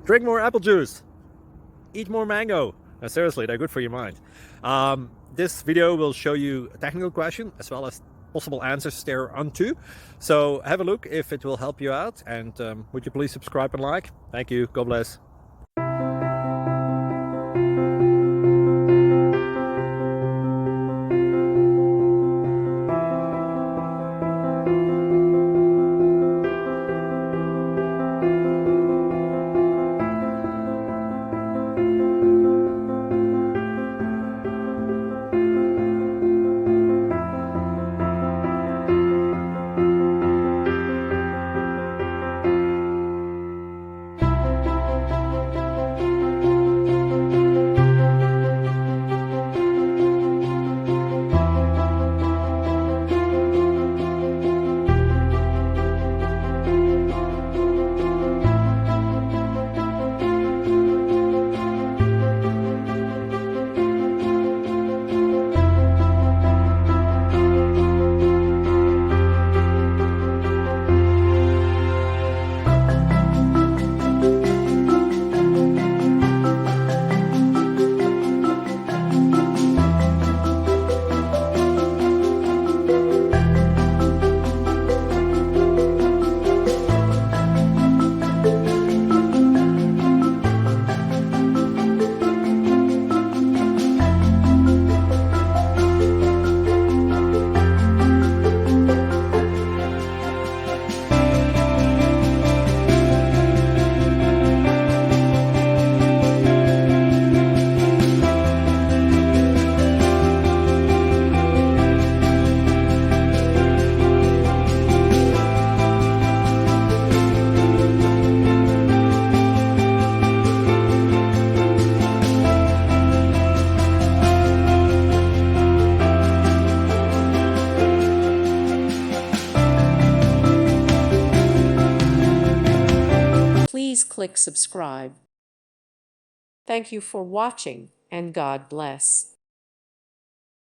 Drink more apple juice. Eat more mango. No, seriously, they're good for your mind. This video will show you a technical question as well as possible answers thereunto. So have a look if it will help you out, and would you please subscribe and like? Thank you. God bless. Please click subscribe. Thank you for watching, and God bless.